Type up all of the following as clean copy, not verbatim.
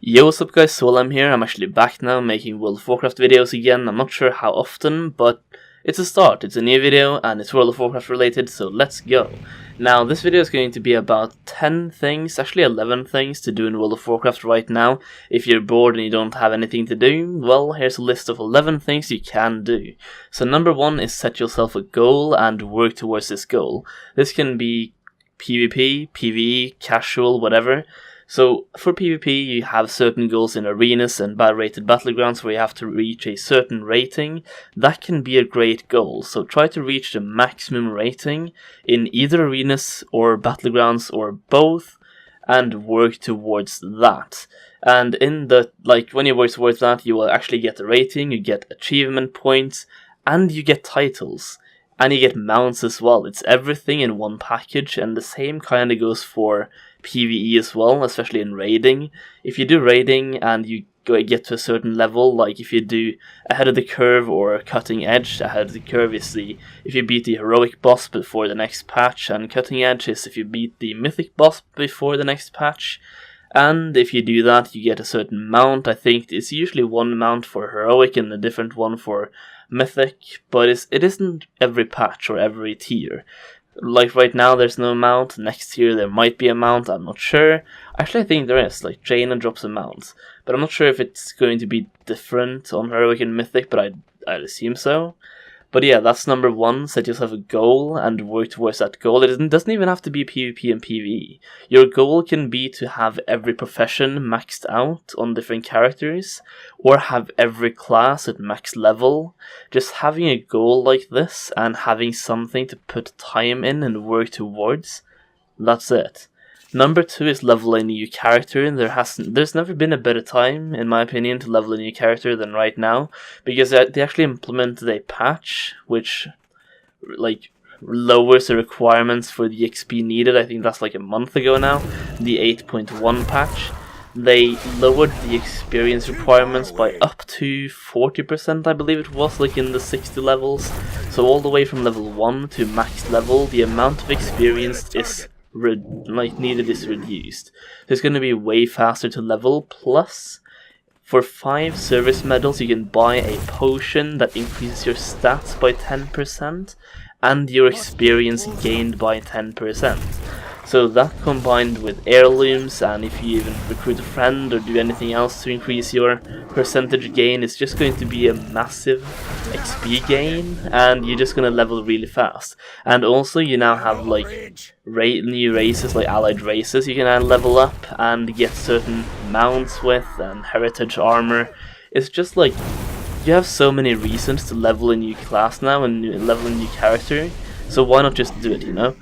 Yo, what's up guys, so I'm here. I'm actually back now making World of Warcraft videos again. I'm not sure how often, but it's a start. It's a new video and it's World of Warcraft related, so let's go. Now, this video is going to be about 10 things, actually 11 things to do in World of Warcraft right now. If you're bored and you don't have anything to do, well, here's a list of 11 things you can do. So number 1 is set yourself a goal and work towards this goal. This can be PvP, PvE, casual, whatever. So for PvP, you have certain goals in arenas and rated battlegrounds where you have to reach a certain rating. That can be a great goal, so try to reach the maximum rating in either arenas or battlegrounds or both, and work towards that. And in the, when you work towards that, you will actually get a rating, you get achievement points, and you get titles. And you get mounts as well. It's everything in one package, and the same kind of goes for PvE as well, especially in raiding. If you do raiding and you get to a certain level, like if you do ahead of the curve or cutting edge, ahead of the curve is if you beat the heroic boss before the next patch, and cutting edge is if you beat the mythic boss before the next patch. And if you do that, you get a certain mount. I think it's usually one mount for heroic and a different one for mythic, but it isn't every patch or every tier. Like right now there's no mount, next year there might be a mount, I'm not sure. Actually I think there is, Jaina drops a mount, but I'm not sure if it's going to be different on heroic and mythic, but I'd assume so. But yeah, that's number 1, set yourself a goal and work towards that goal. It doesn't even have to be PvP and PvE. Your goal can be to have every profession maxed out on different characters, or have every class at max level. Just having a goal like this, and having something to put time in and work towards, that's it. Number 2 is level a new character. There's never been a better time, in my opinion, to level a new character than right now, because they actually implemented a patch which, lowers the requirements for the XP needed. I think that's a month ago now, the 8.1 patch. They lowered the experience requirements by up to 40%, I believe it was, in the 60 levels. So all the way from level 1 to max level, the amount of experience is needed is reduced. It's going to be way faster to level, plus for 5 service medals you can buy a potion that increases your stats by 10% and your experience gained by 10%. So that combined with heirlooms, and if you even recruit a friend or do anything else to increase your percentage gain, it's just going to be a massive XP gain, and you're just going to level really fast. And also you now have new races, allied races you can now level up and get certain mounts with, and heritage armor. It's just you have so many reasons to level a new class now and level a new character, so why not just do it, you know?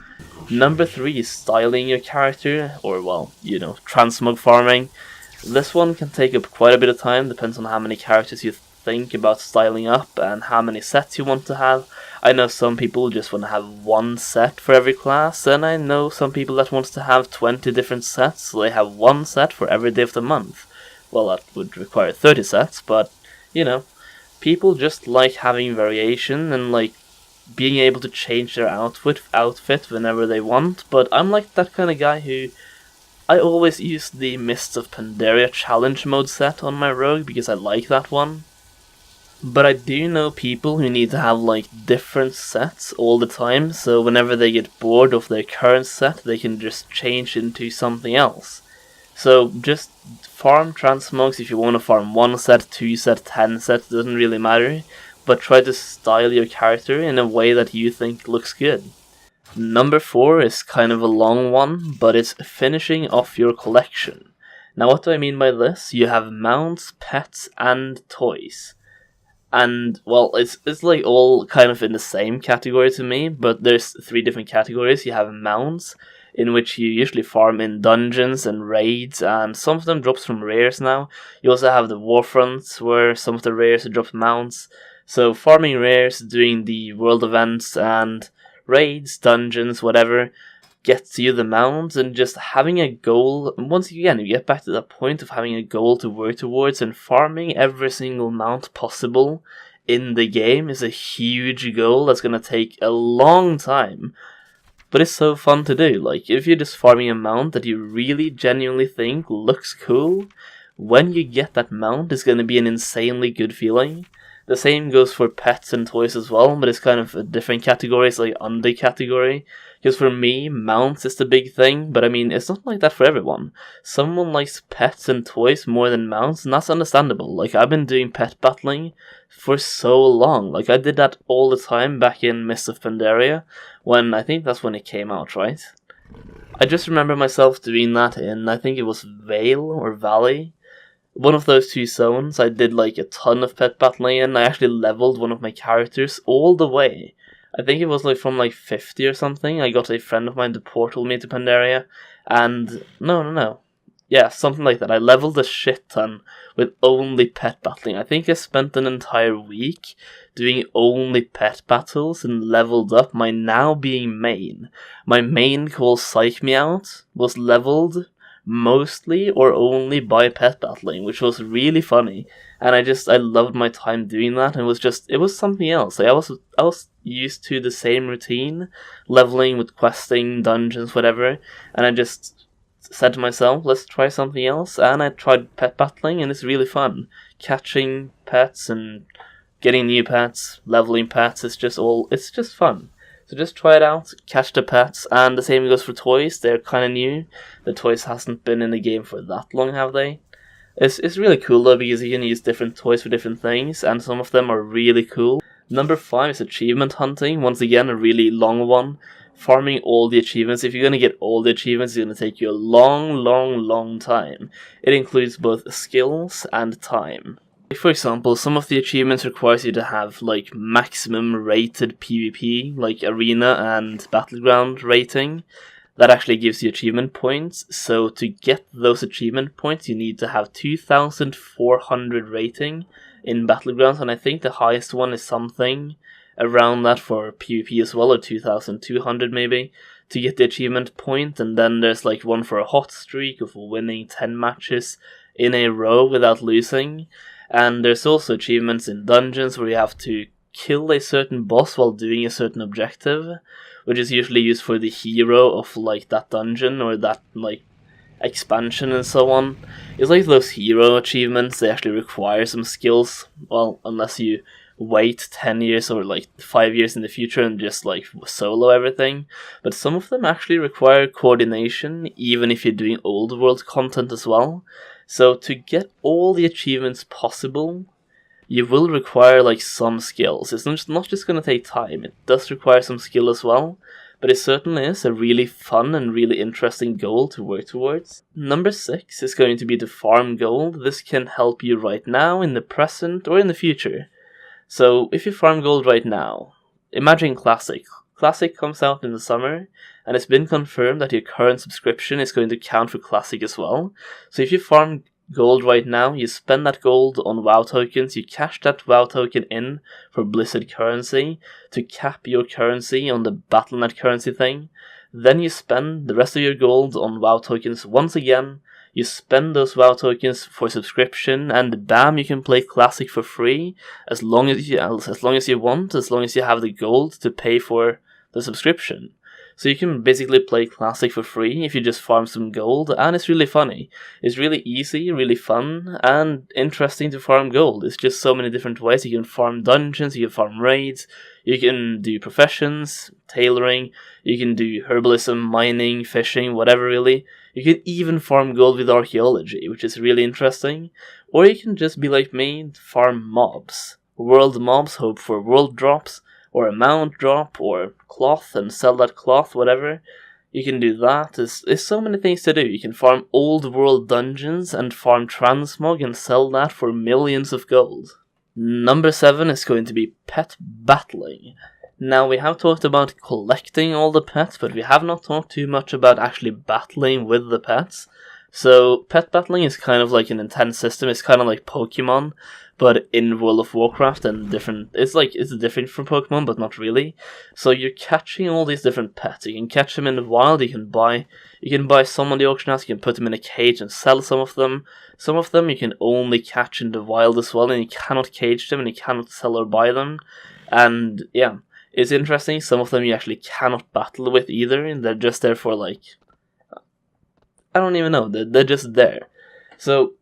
Number 3 is styling your character, or transmog farming. This one can take up quite a bit of time, depends on how many characters you think about styling up and how many sets you want to have. I know some people just want to have one set for every class, and I know some people that wants to have 20 different sets, so they have one set for every day of the month. Well, that would require 30 sets, but, people just like having variation and being able to change their outfit whenever they want. But I'm that kind of guy who I always use the Mists of Pandaria challenge mode set on my rogue because I like that one. But I do know people who need to have different sets all the time, so whenever they get bored of their current set they can just change into something else. So just farm transmogs if you want to farm 1 set, 2 set, 10 sets, doesn't really matter. But try to style your character in a way that you think looks good. Number 4 is kind of a long one, but it's finishing off your collection. Now what do I mean by this? You have mounts, pets, and toys. And, well, it's all kind of in the same category to me, but there's 3 different categories. You have mounts, in which you usually farm in dungeons and raids, and some of them drops from rares now. You also have the warfronts, where some of the rares drop mounts. So farming rares, doing the world events and raids, dungeons, whatever, gets you the mounts, and just having a goal. Once again, you get back to that point of having a goal to work towards, and farming every single mount possible in the game is a huge goal that's going to take a long time. But it's so fun to do. If you're just farming a mount that you really genuinely think looks cool, when you get that mount, it's going to be an insanely good feeling. The same goes for pets and toys as well, but it's kind of a different category. It's like under category. Because for me, mounts is the big thing, but I mean, it's not like that for everyone. Someone likes pets and toys more than mounts, and that's understandable. Like, I've been doing pet battling for so long. Like, I did that all the time back in Mists of Pandaria, when I think that's when it came out, right? I just remember myself doing that in, I think it was Vale or Valley. One of those two zones, I did like a ton of pet battling in. I actually leveled one of my characters all the way. I think it was like from like 50 or something. I got a friend of mine to portal me to Pandaria, and no. Yeah, something like that. I leveled a shit ton with only pet battling. I think I spent an entire week doing only pet battles and leveled up my now being main. My main called Psych Me Out was leveled mostly or only by pet battling, which was really funny, and I loved my time doing that, and it was something else. Like, I was used to the same routine, leveling with questing, dungeons, whatever, and I just said to myself, let's try something else, and I tried pet battling, and it's really fun. Catching pets and getting new pets, leveling pets, it's just fun. So just try it out, catch the pets, and the same goes for toys. They're kind of new. The toys hasn't been in the game for that long, have they? It's really cool though, because you can use different toys for different things, and some of them are really cool. Number 5 is achievement hunting. Once again, a really long one. Farming all the achievements. If you're going to get all the achievements, it's going to take you a long time. It includes both skills and time. For example, some of the achievements requires you to have like maximum rated PvP, like arena and battleground rating. That actually gives you achievement points. So to get those achievement points, you need to have 2,400 rating in battlegrounds, and I think the highest one is something around that for PvP as well, or 2,200 maybe, to get the achievement point. And then there's like one for a hot streak of winning 10 matches in a row without losing. And there's also achievements in dungeons where you have to kill a certain boss while doing a certain objective, which is usually used for the hero of like that dungeon or that like expansion and so on. It's like those hero achievements, they actually require some skills, well, unless you wait 10 years or like 5 years in the future and just like solo everything. But some of them actually require coordination, even if you're doing old world content as well. So to get all the achievements possible, you will require like some skills. It's not just going to take time, it does require some skill as well, but it certainly is a really fun and really interesting goal to work towards. Number 6 is going to be to farm gold. This can help you right now, in the present, or in the future. So if you farm gold right now, imagine Classic. Classic comes out in the summer, and it's been confirmed that your current subscription is going to count for Classic as well. So if you farm gold right now, you spend that gold on WoW tokens, you cash that WoW token in for Blizzard currency to cap your currency on the Battle.net currency thing. Then you spend the rest of your gold on WoW tokens once again. You spend those WoW tokens for subscription, and bam, you can play Classic for free as long as you want, as long as you have the gold to pay for the subscription. So you can basically play Classic for free if you just farm some gold, and it's really funny. It's really easy, really fun, and interesting to farm gold. It's just so many different ways. You can farm dungeons, you can farm raids, you can do professions, tailoring, you can do herbalism, mining, fishing, whatever really. You can even farm gold with archaeology, which is really interesting. Or you can just be like me, farm mobs. World mobs, hope for world drops, or a mount drop, or cloth, and sell that cloth, whatever. You can do that. There's so many things to do. You can farm old world dungeons and farm transmog and sell that for millions of gold. Number 7 is going to be pet battling. Now, we have talked about collecting all the pets, but we have not talked too much about actually battling with the pets. So, pet battling is kind of like an intense system. It's kind of like Pokemon, but in World of Warcraft and different. It's different from Pokemon, but not really. So you're catching all these different pets. You can catch them in the wild. You can buy some on the auction house. You can put them in a cage and sell some of them. Some of them you can only catch in the wild as well, and you cannot cage them, and you cannot sell or buy them. And yeah, it's interesting. Some of them you actually cannot battle with either, and they're just there for like, I don't even know. They're just there. So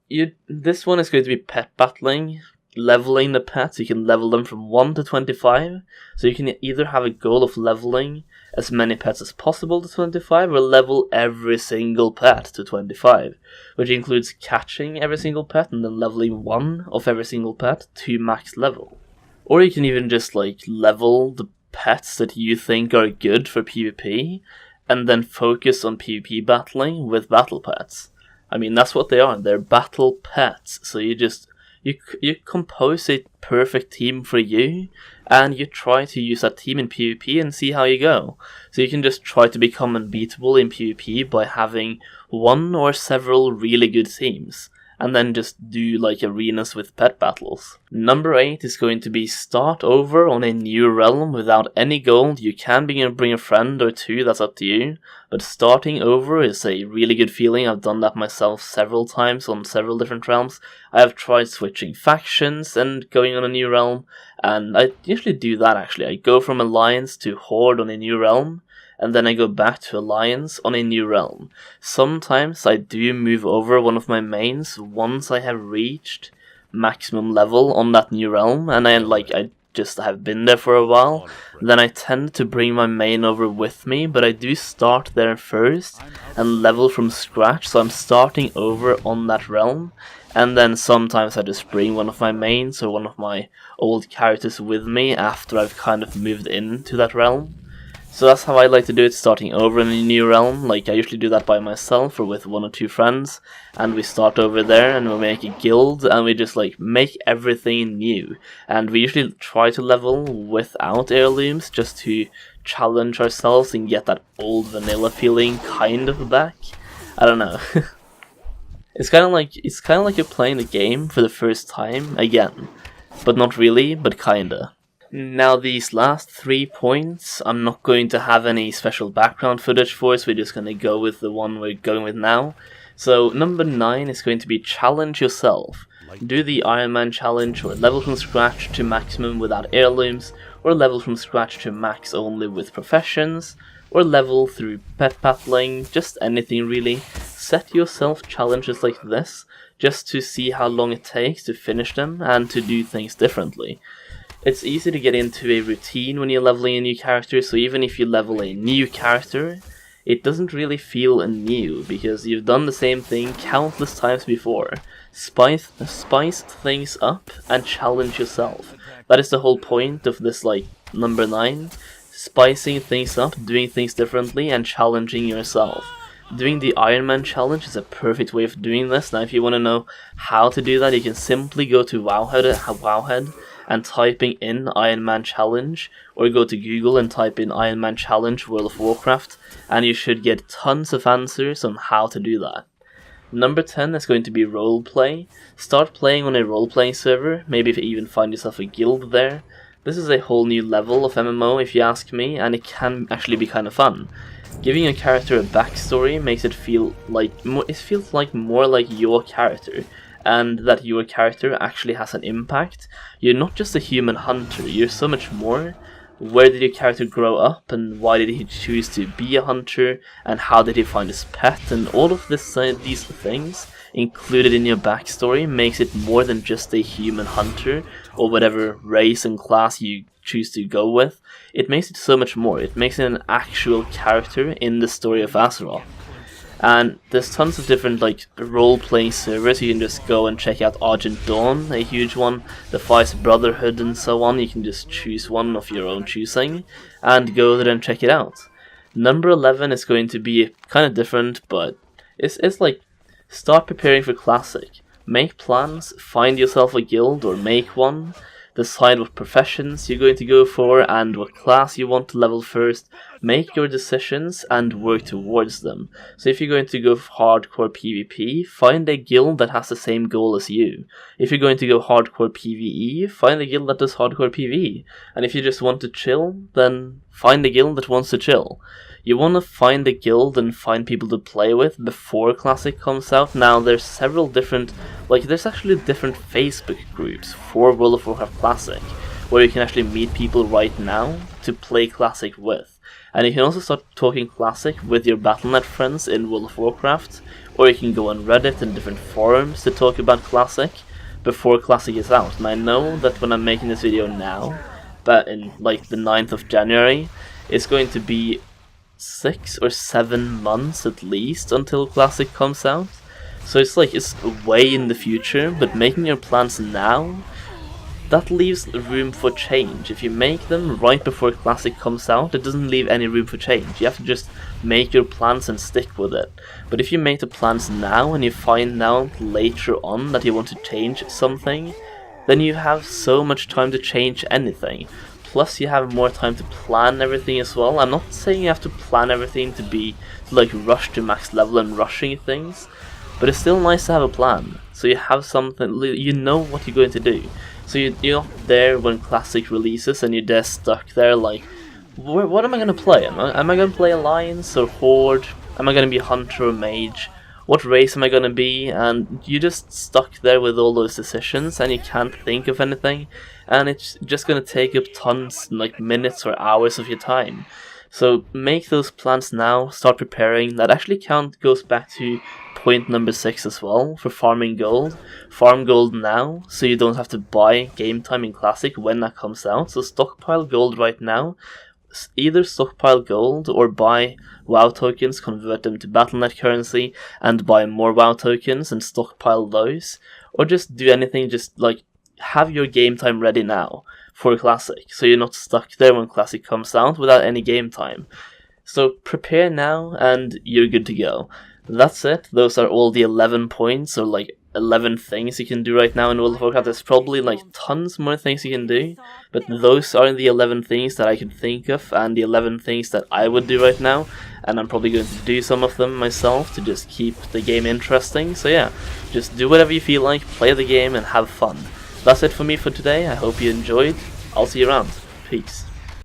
this one is going to be pet battling. Leveling the pets, you can level them from 1 to 25, so you can either have a goal of leveling as many pets as possible to 25, or level every single pet to 25, which includes catching every single pet and then leveling one of every single pet to max level. Or you can even just like level the pets that you think are good for PvP, and then focus on PvP battling with battle pets. I mean, that's what they are, they're battle pets, so you compose a perfect team for you, and you try to use that team in PvP and see how you go. So you can just try to become unbeatable in PvP by having one or several really good teams, and then just do like arenas with pet battles. Number 8 is going to be start over on a new realm without any gold. You can bring a friend or two, that's up to you, but starting over is a really good feeling. I've done that myself several times on several different realms. I have tried switching factions and going on a new realm, and I usually do that actually. I go from Alliance to Horde on a new realm, and then I go back to Alliance on a new realm. Sometimes I do move over one of my mains once I have reached maximum level on that new realm, and I just have been there for a while. Then I tend to bring my main over with me, but I do start there first and level from scratch, so I'm starting over on that realm. And then sometimes I just bring one of my mains or one of my old characters with me after I've kind of moved into that realm. So that's how I like to do it, starting over in a new realm. Like, I usually do that by myself or with one or two friends, and we start over there and we make a guild and we just like make everything new. And we usually try to level without heirlooms just to challenge ourselves and get that old vanilla feeling kind of back. I don't know. It's kind of like you're playing a game for the first time again, but not really, but kinda. Now these last 3 points, I'm not going to have any special background footage for, so we're just going to go with the one we're going with now. So number 9 is going to be challenge yourself. Do the Iron Man challenge, or level from scratch to maximum without heirlooms, or level from scratch to max only with professions, or level through pet battling, just anything really. Set yourself challenges like this, just to see how long it takes to finish them and to do things differently. It's easy to get into a routine when you're leveling a new character, so even if you level a new character, it doesn't really feel new, because you've done the same thing countless times before. Spice things up and challenge yourself. That is the whole point of this, like, number 9. Spicing things up, doing things differently, and challenging yourself. Doing the Iron Man challenge is a perfect way of doing this. Now if you want to know how to do that, you can simply go to Wowhead and typing in Iron Man challenge, or go to Google and type in Iron Man challenge World of Warcraft, and you should get tons of answers on how to do that. Number 10 is going to be roleplay. Start playing on a roleplaying server, maybe if you even find yourself a guild there. This is a whole new level of MMO if you ask me, and it can actually be kind of fun. Giving a character a backstory makes it feel like it feels like more like your character, and that your character actually has an impact. You're not just a human hunter, you're so much more. Where did your character grow up, and why did he choose to be a hunter, and how did he find his pet, and all of these things included in your backstory makes it more than just a human hunter, or whatever race and class you choose to go with. It makes it so much more. It makes it an actual character in the story of Azeroth. And there's tons of different like role-playing servers. You can just go and check out Argent Dawn, a huge one, the Defiance Brotherhood and so on. You can just choose one of your own choosing and go there and check it out. Number 11 is going to be kind of different, but it's like start preparing for Classic. Make plans, find yourself a guild or make one. Decide what professions you're going to go for and what class you want to level first. Make your decisions and work towards them. So if you're going to go hardcore PvP, find a guild that has the same goal as you. If you're going to go hardcore PvE, find a guild that does hardcore PvE. And if you just want to chill, then find a guild that wants to chill. You want to find a guild and find people to play with before Classic comes out. Now there's several different, there's actually different Facebook groups for World of Warcraft Classic, where you can actually meet people right now to play Classic with. And you can also start talking Classic with your Battle.net friends in World of Warcraft, or you can go on Reddit and different forums to talk about Classic before Classic is out. And I know that when I'm making this video now, but in like the 9th of January, it's going to be 6 or 7 months at least until Classic comes out. So it's way in the future, but making your plans now, that leaves room for change. If you make them right before Classic comes out, it doesn't leave any room for change. You have to just make your plans and stick with it. But if you make the plans now and you find out later on that you want to change something, then you have so much time to change anything. Plus you have more time to plan everything as well. I'm not saying you have to plan everything to rush to max level and rushing things, but it's still nice to have a plan. So you have something, you know what you're going to do. So you're not there when Classic releases and you're just stuck there like, what am I going to play? Am I going to play Alliance or Horde? Am I going to be Hunter or Mage? What race am I going to be? And you're just stuck there with all those decisions and you can't think of anything. And it's just going to take up tons, like minutes or hours of your time. So make those plans now, start preparing. That actually goes back to point number 6 as well, for farming gold. Farm gold now, so you don't have to buy game time in Classic when that comes out. So stockpile gold right now. Either stockpile gold or buy WoW tokens, convert them to Battle.net currency, and buy more WoW tokens and stockpile those. Or just do anything, just like have your game time ready now for Classic, so you're not stuck there when Classic comes out without any game time. So prepare now and you're good to go. That's it. Those are all the 11 points, or like 11 things you can do right now in World of Warcraft. There's probably like tons more things you can do, but those are the 11 things that I can think of and the 11 things that I would do right now, and I'm probably going to do some of them myself to just keep the game interesting. So yeah, just do whatever you feel like, play the game and have fun. That's it for me for today. I hope you enjoyed. I'll see you around. Peace.